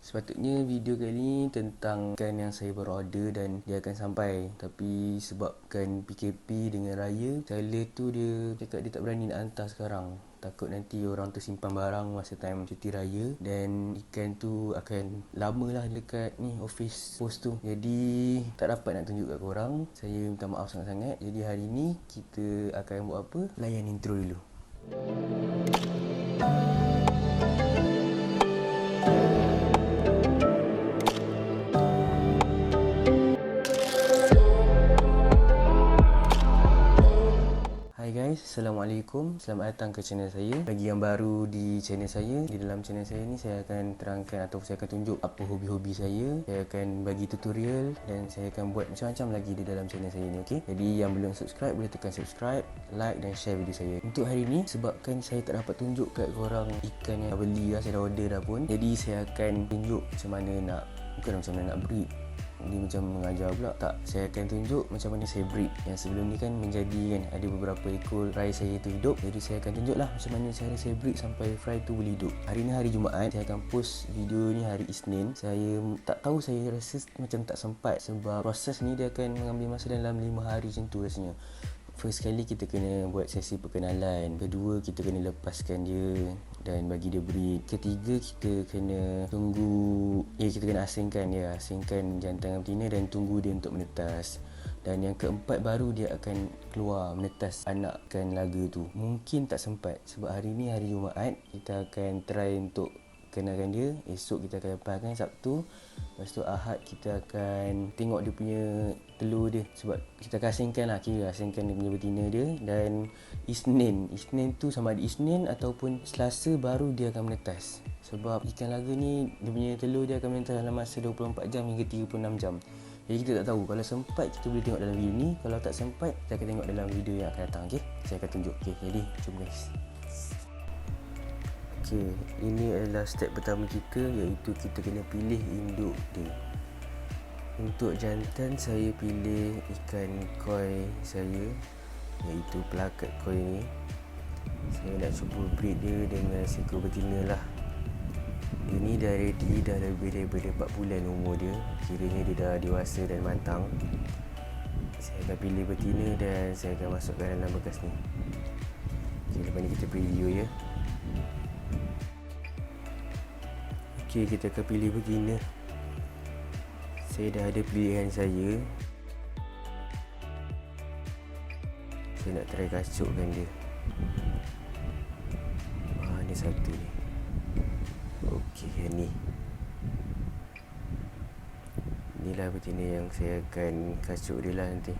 Sepatutnya video kali ni tentang ikan yang saya baru order dan dia akan sampai. Tapi sebabkan PKP dengan raya, seller tu dia cakap dia tak berani nak hantar sekarang. Takut nanti orang tu simpan barang masa time cuti raya dan ikan tu akan lama lah dekat ni office post tu. Jadi tak dapat nak tunjuk kat korang. Saya minta maaf sangat-sangat. Jadi hari ni kita akan buat apa? Layan intro dulu. Hai guys, Assalamualaikum. Selamat datang ke channel saya. Bagi yang baru di channel saya, di dalam channel saya ni saya akan terangkan atau saya akan tunjuk apa hobi-hobi saya. Saya akan bagi tutorial dan saya akan buat macam-macam lagi di dalam channel saya ni, okey? Jadi yang belum subscribe boleh tekan subscribe, like dan share video saya. Untuk hari ni sebabkan saya tak dapat tunjuk kat korang ikan yang beli dah, saya dah order dah pun. Jadi saya akan tunjuk macam mana nak, bukan macam mana nak breed. Dia macam mengajar pula. Tak, saya akan tunjuk macam mana saya breed. Yang sebelum ni kan menjadi kan, ada beberapa ekor fry saya tu hidup. Jadi saya akan tunjuk lah macam mana cara saya breed sampai fry tu boleh hidup. Hari ni hari Jumaat, saya akan post video ni hari Isnin. Saya tak tahu, saya rasa macam tak sempat sebab proses ni dia akan mengambil masa dalam 5 hari macam tu rasanya. First kali kita kena buat sesi perkenalan. Kedua kita kena lepaskan dia dan bagi dia breed. Ketiga kita kena tunggu, kita kena asingkan dia, asingkan jantan dan betina dan tunggu dia untuk menetas. Dan yang keempat baru dia akan keluar menetas anak ikan laga tu. Mungkin tak sempat sebab hari ni hari Jumaat. Kita akan try untuk kenalkan dia. Esok kita akan lepaskan Sabtu. Lepas tu Ahad kita akan tengok dia punya telur dia. Sebab kita akan asingkan lah, kira asingkan dia punya betina dia. Dan Isnin tu sama ada Isnin ataupun Selasa baru dia akan menetas. Sebab ikan laga ni dia punya telur dia akan menetas dalam masa 24 jam hingga 36 jam. Jadi kita tak tahu. Kalau sempat kita boleh tengok dalam video ni. Kalau tak sempat kita akan tengok dalam video yang akan datang. Okay? Saya akan tunjuk. Okay, jadi jom guys. Okay, ini adalah step pertama kita, iaitu kita kena pilih induk dia. Untuk jantan saya pilih ikan koi saya, iaitu pelakat koi ni. Saya nak cuba breed dia dengan seekor betina lah. Dia ni dah ready, dah lebih daripada 4 bulan umur dia. Kiranya dia dah dewasa dan matang. Saya akan pilih betina dan saya akan masukkan dalam bekas ni. Okay, lepas ni kita pilih ya. Okay, kita akan pilih betina. Saya dah ada pilihan saya. Saya nak try kacukkan dia. Ni satu ni. Okey, yang ni. Inilah betina yang saya akan kacuk dia lah nanti.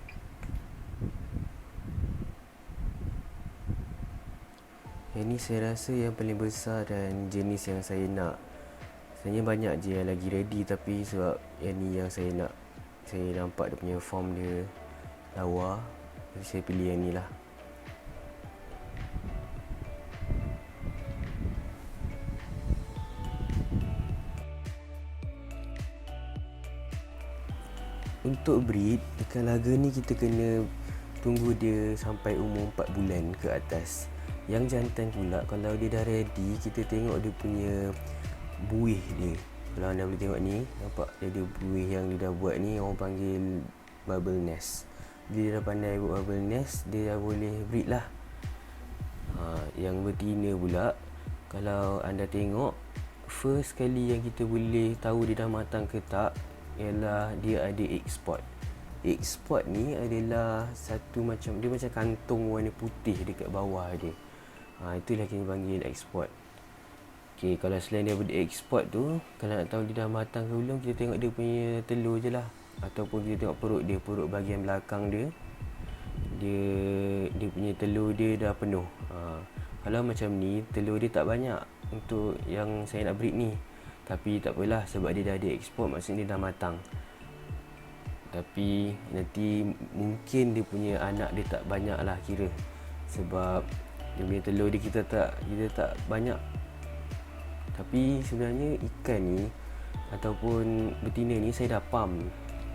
Yang ni saya rasa yang paling besar dan jenis yang saya nak. Sebenarnya banyak je yang lagi ready, tapi sebab yang ni yang saya nak, saya nampak dia punya form dia lawa, jadi saya pilih yang ni lah. Untuk breed ikan laga ni kita kena tunggu dia sampai umur 4 bulan ke atas. Yang jantan pula, kalau dia dah ready, kita tengok dia punya buih dia. Kalau anda boleh tengok ni, nampak dia ada buih yang dia dah buat ni, orang panggil bubble nest. Bila dia dah pandai buat bubble nest, dia dah boleh breed lah. Yang betina pula, kalau anda tengok, first kali yang kita boleh tahu dia dah matang ke tak ialah dia ada egg spot. Egg spot ni adalah satu macam, dia macam kantung warna putih dekat bawah dia. Itulah kita panggil egg spot. Okay, kalau selain dia ada egg spot tu, kalau nak tahu dia dah matang ke belum, kita tengok dia punya telur je lah. Ataupun kita tengok perut dia, perut bahagian belakang dia, dia punya telur dia dah penuh. Kalau macam ni, telur dia tak banyak untuk yang saya nak breed ni. Tapi tak apalah, sebab dia dah ada egg spot, maksudnya dia dah matang. Tapi nanti mungkin dia punya anak dia tak banyak lah kira. Sebab dia punya telur dia kita tak banyak. Tapi sebenarnya ikan ni ataupun betina ni saya dah pump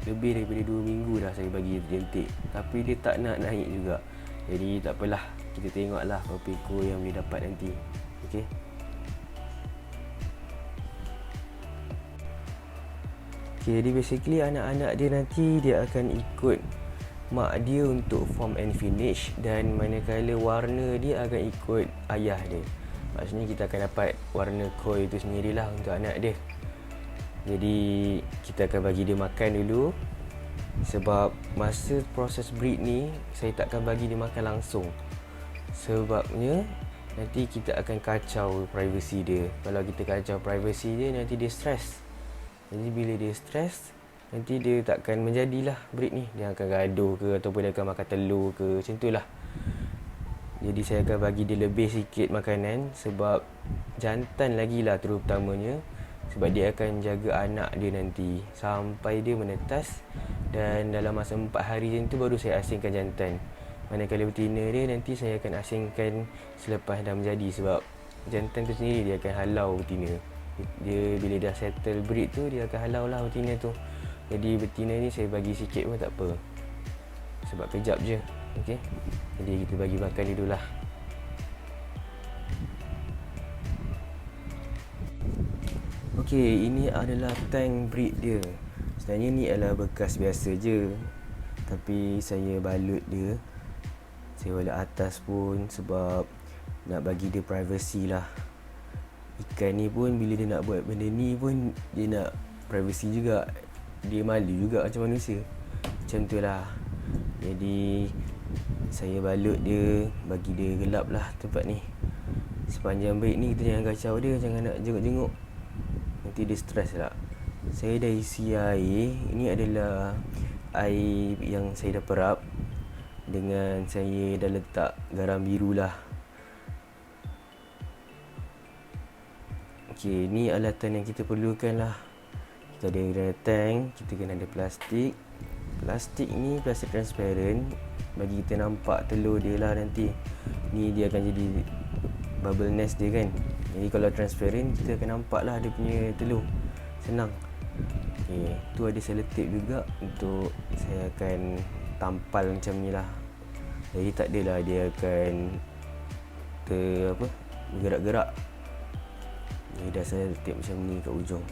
lebih daripada 2 minggu dah saya bagi jentik. Tapi dia tak nak naik juga. Jadi tak apalah, kita tengoklah berapa ekor yang boleh dapat nanti. Okey. Okay, jadi basically anak-anak dia nanti dia akan ikut mak dia untuk form and finish, dan manakala warna dia akan ikut ayah dia. Maksudnya kita akan dapat warna koi itu sendirilah untuk anak dia. Jadi kita akan bagi dia makan dulu. Sebab masa proses breed ni saya takkan bagi dia makan langsung. Sebabnya nanti kita akan kacau privacy dia. Kalau kita kacau privacy dia, nanti dia stres. Jadi bila dia stres, nanti dia takkan menjadilah breed ni. Dia akan gaduh ke, ataupun dia akan makan telur ke, macam tu lah. Jadi saya akan bagi dia lebih sikit makanan. Sebab jantan lagi lah terutamanya. Sebab dia akan jaga anak dia nanti sampai dia menetas. Dan dalam masa 4 hari macam tu baru saya asingkan jantan. Manakala betina dia, nanti saya akan asingkan selepas dah menjadi. Sebab jantan tu sendiri dia akan halau betina. Dia bila dah settle breed tu, dia akan halau lah betina tu. Jadi betina ni saya bagi sikit pun tak apa. Sebab kejap je. Okay? Jadi kita bagi makan dia dulu lah. Okay, ini adalah tank breed dia. Sebenarnya ni adalah bekas biasa je, tapi saya balut dia. Saya balut atas pun sebab nak bagi dia privacy lah. Ikan ni pun bila dia nak buat benda ni pun dia nak privacy juga. Dia malu juga macam manusia. Macam tu lah. Jadi saya balut dia, bagi dia gelap lah tempat ni. Sepanjang break ni kita jangan kacau dia, jangan nak jenguk-jenguk. Nanti dia stres lah. Saya dah isi air. Ini adalah air yang saya dah perap. Dengan saya dah letak garam biru lah. Okay, ni alatan yang kita perlukan lah. Kita ada tank, kita kena ada plastik. Plastik ni plastik transparent, bagi kita nampak telur dia lah nanti. Ni dia akan jadi bubble nest dia kan. Jadi kalau transparent, kita akan nampak lah dia punya telur. Senang. Okay, tu ada selotip juga untuk saya akan tampal macam ni lah. Jadi tak adalah dia akan bergerak-gerak. Jadi dah selotip macam ni kat ujung.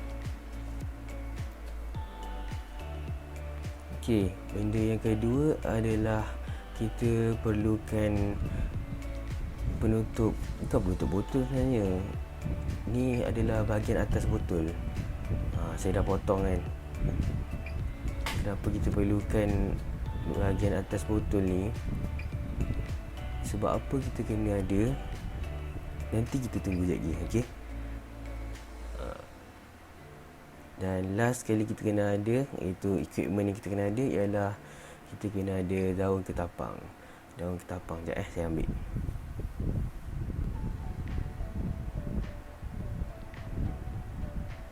Okay, benda yang kedua adalah kita perlukan penutup. Bukan penutup botol sebenarnya. Ni adalah bahagian atas botol. Saya dah potong kan. Kenapa kita perlukan bahagian atas botol ni? Sebab apa kita kena ada? Nanti kita tunggu sekejap lagi, okay? Dan last sekali kita kena ada, iaitu equipment yang kita kena ada, ialah kita kena ada daun ketapang. Daun ketapang, sekejap saya ambil.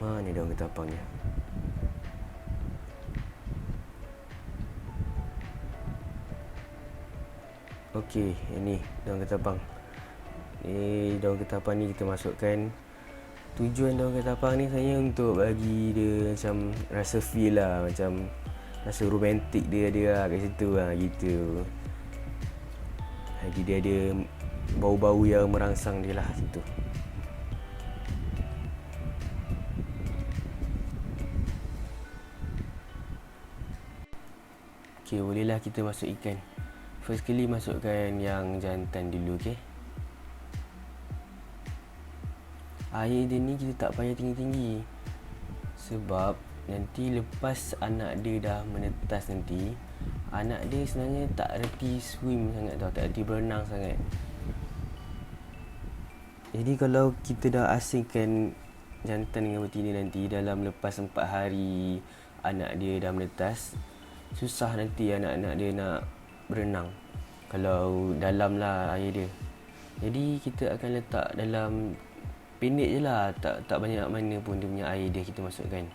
Mana daun ketapangnya? Okey, ini daun ketapang. Daun ketapang ni kita masukkan. Tujuan daun ketapang ni sebenarnya untuk bagi dia macam rasa feel lah, macam rasa romantik dia ada lah kat situ lah, gitu. Lagi dia ada bau-bau yang merangsang dia lah situ. Okay, bolehlah kita masuk ikan. First kali masukkan yang jantan dulu, okay. Air dia ni kita tak payah tinggi-tinggi. Sebab nanti lepas anak dia dah menetas nanti, anak dia sebenarnya tak reti swim sangat tau, tak reti berenang sangat. Jadi kalau kita dah asingkan jantan dengan betina nanti, dalam lepas 4 hari anak dia dah menetas, susah nanti anak-anak dia nak berenang kalau dalam lah air dia. Jadi kita akan letak dalam pendek je lah, tak banyak mana pun dia punya air dia kita masukkan.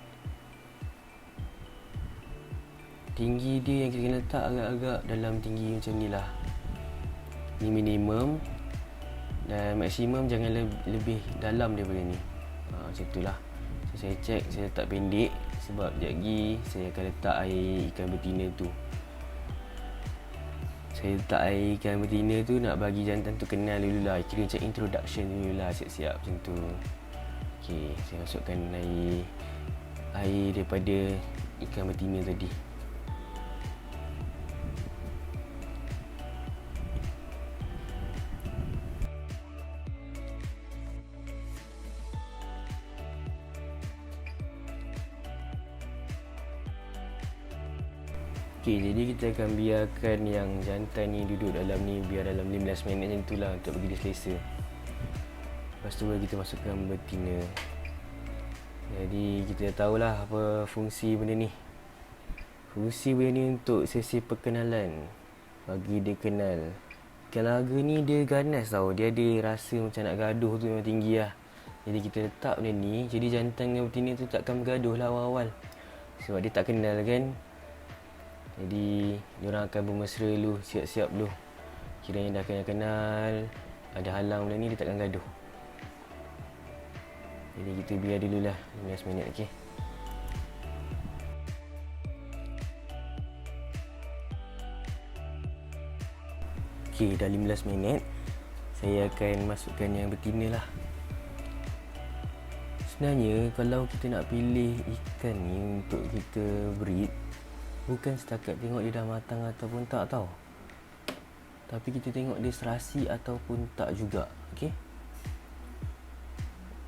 Tinggi dia yang kita kena letak agak-agak dalam tinggi macam ni lah. Ni minimum. Dan maksimum jangan lebih dalam daripada ni. Macam tu lah. So, saya check, saya letak pendek. Sebab sekejap lagi saya akan letak air ikan betina tu. Saya letak air ikan betina tu nak bagi jantan tu kenal dulu lah. Kira macam introduction dulu lah, siap-siap macam tu. Okay, saya masukkan air daripada ikan betina tadi. Okey, jadi kita akan biarkan yang jantan ni duduk dalam ni biar dalam 15 minit macam tu lah untuk bagi dia selesa. Lepas tu baru kita masukkan betina. Jadi kita tahulah apa fungsi benda ni. Fungsi benda ni untuk sesi perkenalan, bagi dia kenal. Kalau harga ni dia ganas tau, dia ada rasa macam nak gaduh tu memang tinggi lah. Jadi kita letak benda ni, jadi jantan dengan betina tu takkan bergaduh lah awal-awal, sebab dia tak kenal kan. Jadi diorang akan bermesra dulu, siap-siap dulu. Kiranya dah kenal, ada halang benda ni, dia takkan gaduh. Jadi kita biar dululah 15 minit, okey. Okey, dah 15 minit. Saya akan masukkan yang betina lah. Sebenarnya kalau kita nak pilih ikan ni untuk kita breed, bukan setakat tengok dia dah matang ataupun tak tau, tapi kita tengok dia serasi ataupun tak juga, okey.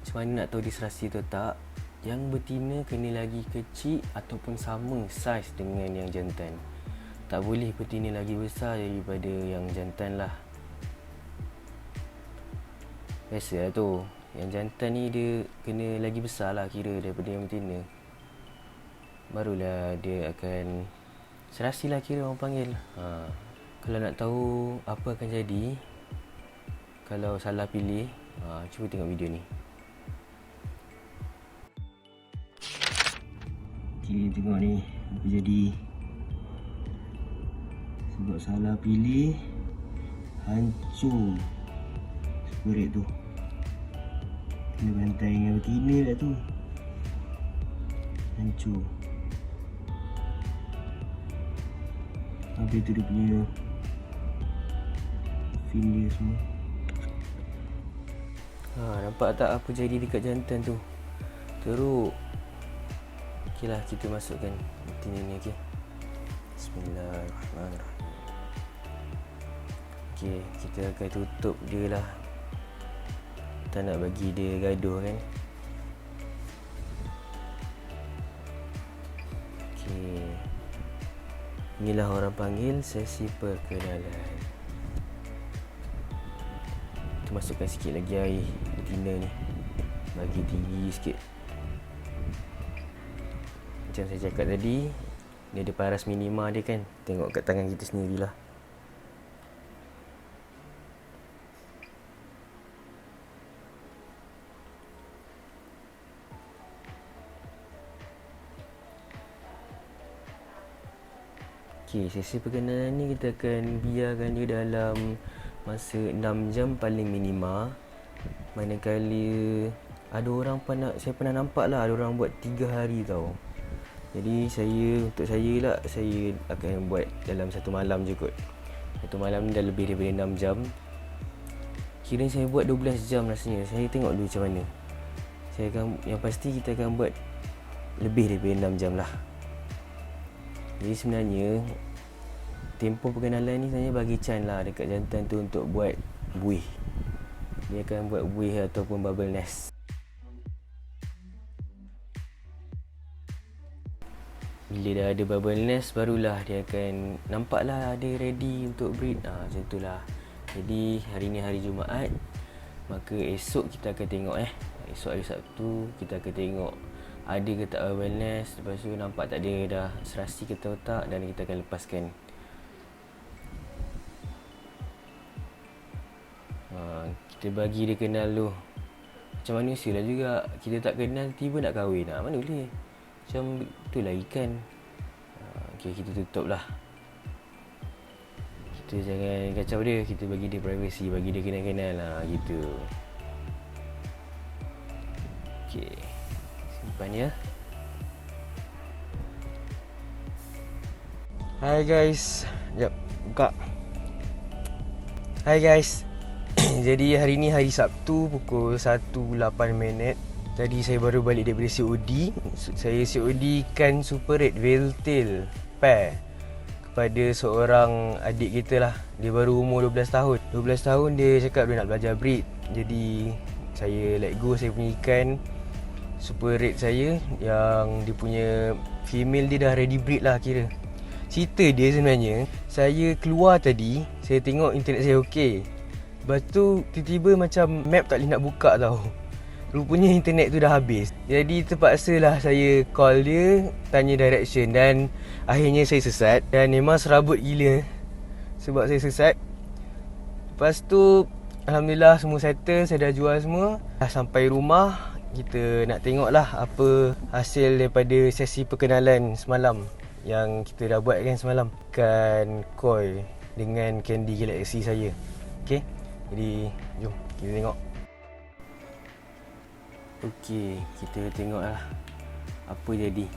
Macam mana nak tahu dia serasi atau tak? Yang betina kena lagi kecil ataupun sama saiz dengan yang jantan. Tak boleh betina lagi besar daripada yang jantan lah. Biasa lah tu, yang jantan ni dia kena lagi besar lah kira daripada yang betina. Barulah dia akan serasi lah kira orang panggil. Kalau nak tahu apa akan jadi kalau salah pilih, cuba tengok video ni. Okay, tengok ni apa jadi. Sebab salah pilih, hancur spirit tu. Kena bantai dengan betina lah tu, hancur. Habis tu dia punya fin dia semua. Nampak tak apa jadi dekat jantan tu? Teruk. Okey lah, kita masukkan betina ni, okey. Bismillahirrahmanirrahim. Okey, kita akan tutup dia lah. Tak nak bagi dia gaduh kan. Okey, inilah orang panggil sesi perkenalan. Kita masukkan sikit lagi air betina ni, bagi tinggi sikit. Macam saya cakap tadi, dia ada paras minima dia kan. Tengok kat tangan kita sendirilah. Okey, sesi perkenalan ni kita akan biarkan dia dalam masa 6 jam paling minima. Manakala ada orang saya pernah nampak lah, ada orang buat 3 hari tau. Jadi untuk saya lah, saya akan buat dalam 1 malam je kot. 1 malam ni dah lebih daripada 6 jam. Kira saya buat 12 jam rasanya. Saya tengok dulu macam mana. Yang pasti kita akan buat lebih daripada 6 jam lah. Jadi sebenarnya tempoh perkenalan ni sebenarnya bagi Chan lah dekat jantan tu untuk buat buih. Dia akan buat buih ataupun bubble nest. Bila dah ada bubble nest, barulah dia akan nampaklah dia ready untuk breed. Macam tu lah. Jadi hari ni hari Jumaat, maka esok kita akan tengok esok hari Sabtu kita akan tengok ada ke tak bubble nest. Lepas tu nampak tak dia dah serasi ke tak, dan kita akan lepaskan. Kita bagi dia kenal dulu. Macam manusia lah juga, kita tak kenal tiba nak kahwin, mana boleh. Macam itulah ikan. Okay, kita tutup lah. Kita jangan kacau dia, kita bagi dia privacy, bagi dia kenal-kenal lah gitu. Okay, simpan ya. Hai guys. Sekejap, buka. Hai guys. Jadi hari ni hari Sabtu pukul 1.08. Tadi saya baru balik daripada COD. Saya COD ikan super red whale tail pair kepada seorang adik kita lah. Dia baru umur 12 tahun. 12 tahun dia cakap dia nak belajar breed. Jadi saya let go saya punya ikan super red saya, yang dia punya female dia dah ready breed lah kira. Cerita dia sebenarnya, saya keluar tadi, saya tengok internet saya okey. Lepas tu tiba-tiba macam map tak boleh nak buka tau. Rupanya internet tu dah habis. Jadi terpaksa lah saya call dia, tanya direction, dan akhirnya saya sesat. Dan memang serabut gila sebab saya sesat. Lepas tu alhamdulillah semua settle, saya dah jual semua. Dah sampai rumah, kita nak tengok lah apa hasil daripada sesi perkenalan semalam yang kita dah buat kan semalam. Ikan koi dengan Candy Galaxy saya. Okay, jadi jom kita tengok. Okey, kita tengok lah apa jadi.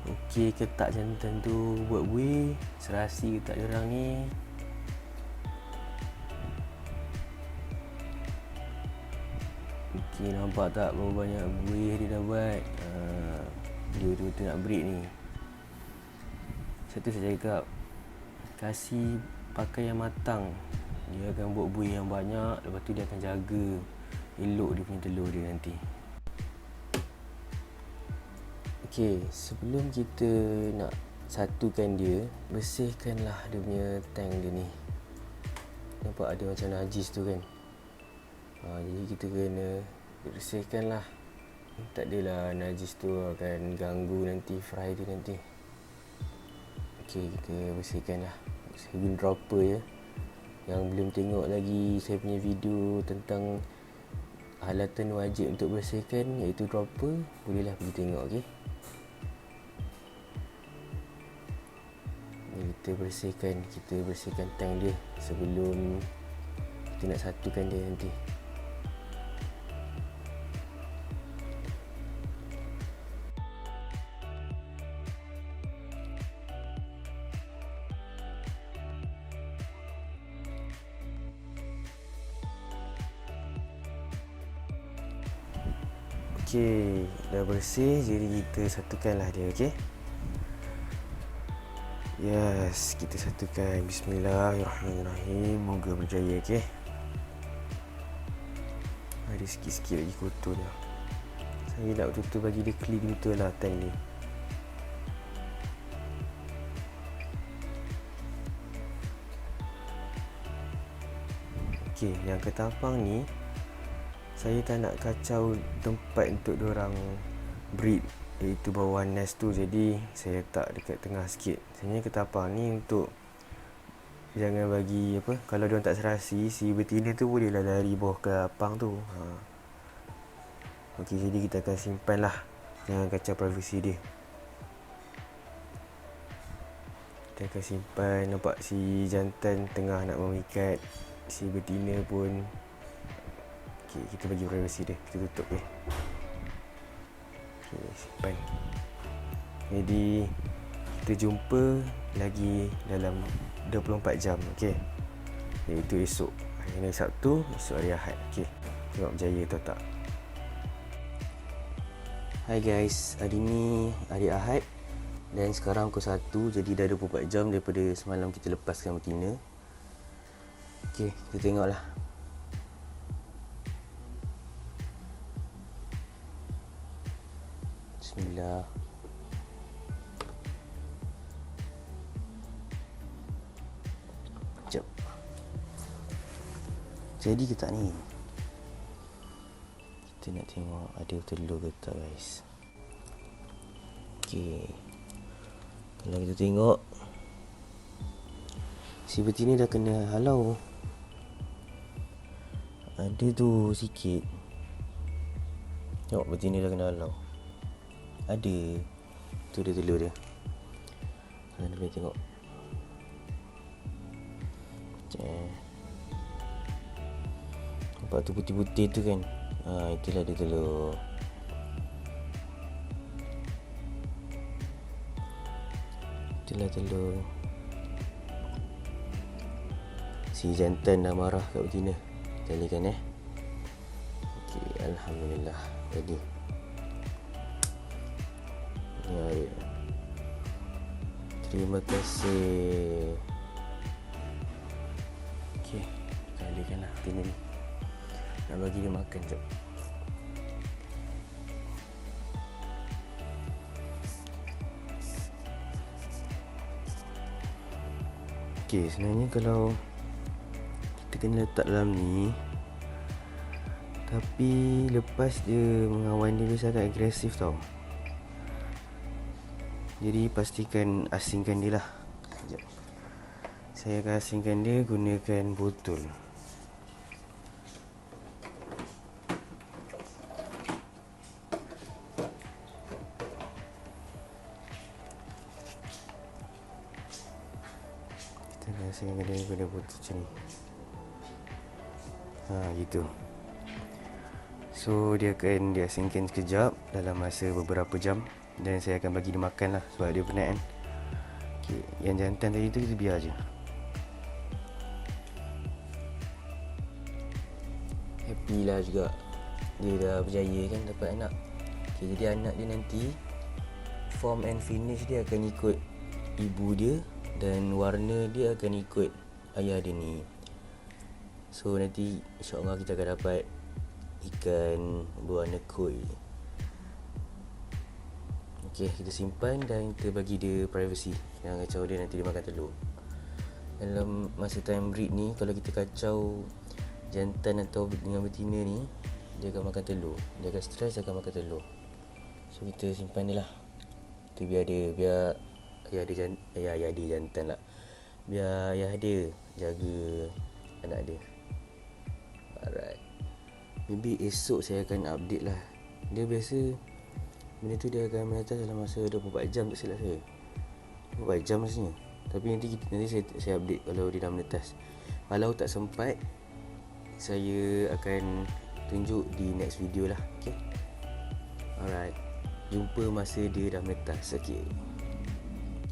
Okey ke tak jantan tu buat buih, serasi ke tak diorang ni. Okey, nampak tak berapa banyak buih dia dah buat. Dia betul-betul nak breed ni. Satu saya cakap, kasih pakai yang matang, dia akan buat buih yang banyak. Lepas tu dia akan jaga elok dia punya telur dia nanti. Okey, sebelum kita nak satukan dia, bersihkanlah dia punya tank dia ni. Nampak ada macam najis tu kan. Jadi kita kena bersihkan lah. Tak adalah najis tu akan ganggu nanti fry dia nanti. Okey, kita bersihkan lah. Saya guna dropper je. Yang belum tengok lagi saya punya video tentang alatan wajib untuk bersihkan, iaitu dropper, bolehlah pergi tengok. Okey, kita bersihkan tank dia sebelum kita nak satukan dia nanti. Okey, dah bersih, jadi kita satukanlah dia. Okey, yes, kita satukan. Bismillahirrahmanirrahim. Moga berjaya. Okey, ada sikit-sikit lagi kotor dia. Saya nak betul-betul bagi dia clean betul lah tank dia. Okey, yang ketapang ni saya tak nak kacau tempat untuk diorang breed, iaitu bawah nest tu. Jadi saya letak dekat tengah sikit. Sebenarnya ketapang ni untuk jangan bagi apa, kalau diorang tak serasi, si betina tu bolehlah lari bawah ketapang tu. Okey, jadi kita akan simpan lah, jangan kacau privasi dia. Kita akan simpan. Nampak si jantan tengah nak memikat, si betina pun. Okey, kita bagi privasi dia, kita tutup dia. Okey, simpan. Jadi kita jumpa lagi dalam 24 jam. Okey, iaitu esok, hari ni Sabtu, esok hari Ahad. Okey, tengok berjaya atau tak. Hai guys, hari ni hari Ahad dan sekarang pukul 1, jadi dah 24 jam daripada semalam kita lepaskan betina. Okey, kita tengoklah. Bismillah. Sekejap. Jadi ke tak ni? Kita nak tengok ada telur ke tak guys. Okey, kalau kita tengok, si betina dah kena halau. Ada tu sikit. Tengok, betina dah kena halau. Ada. Tu dia telur dia. Kalian boleh tengok. Nampak tu putih-putih tu kan. Itulah dia telur. Itulah telur. Si jantan dah marah kat betina. Kita lihatkan Okey, alhamdulillah. Jadi ya, ya. Terima kasih. Okey, kalikan lah tin ni. Nak bagi dia makan jap. Okey, sebenarnya kalau kita kena letak dalam ni, tapi lepas dia mengawan dia biasa agak agresif tau. Jadi pastikan asingkan dia lah. Sekejap. Saya akan asingkan dia gunakan botol. Kita akan asingkan dia guna botol macam ni. Gitu. So dia akan diasingkan sekejap dalam masa beberapa jam. Dan saya akan bagi dia makan lah sebab dia penat kan. Okay, yang jantan tadi tu kita biar je. Happy lah juga. Dia dah berjaya kan dapat anak. Okay, jadi anak dia nanti form and finish dia akan ikut ibu dia. Dan warna dia akan ikut ayah dia ni. So nanti insyaAllah kita akan dapat ikan berwarna koi. Okay, kita simpan dan kita bagi dia privacy. Jangan kacau dia, nanti dia makan telur. Dalam masa time breed ni, kalau kita kacau jantan atau dengan betina ni, dia akan makan telur. Dia akan stres, akan makan telur. So kita simpan dia lah. Tu biar ayah dia jantan lah. Biar ayah dia jaga anak dia. Alright. Maybe esok saya akan update lah. Dia biasa benda tu dia akan menetas dalam masa 24 jam tak silap saya. 24 jam rasanya. Tapi nanti saya update kalau dia dah menetas. Kalau tak sempat, saya akan tunjuk di next video lah. Okay. Alright. Jumpa masa dia dah menetas. Okay.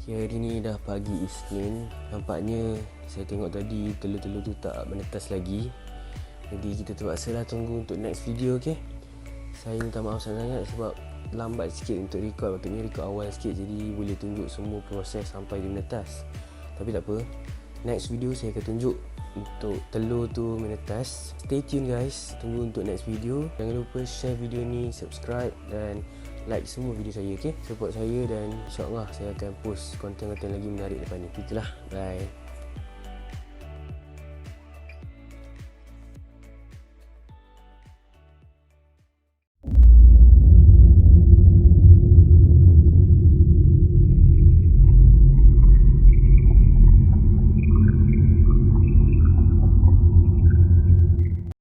Hari ni dah pagi Isnin. Nampaknya saya tengok tadi telur-telur tu tak menetas lagi. Jadi kita terpaksa lah tunggu untuk next video. Okay. Saya minta maaf sangat sebab lambat sikit untuk record. Patutnya record awal sikit, jadi boleh tunjuk semua proses sampai dia menetas. Tapi tak apa, next video saya akan tunjuk untuk telur tu menetas. Stay tune guys, tunggu untuk next video. Jangan lupa share video ni, subscribe dan like semua video saya. Okay, support saya dan insyaAllah saya akan post konten-konten lagi menarik depan ni. Itulah, bye.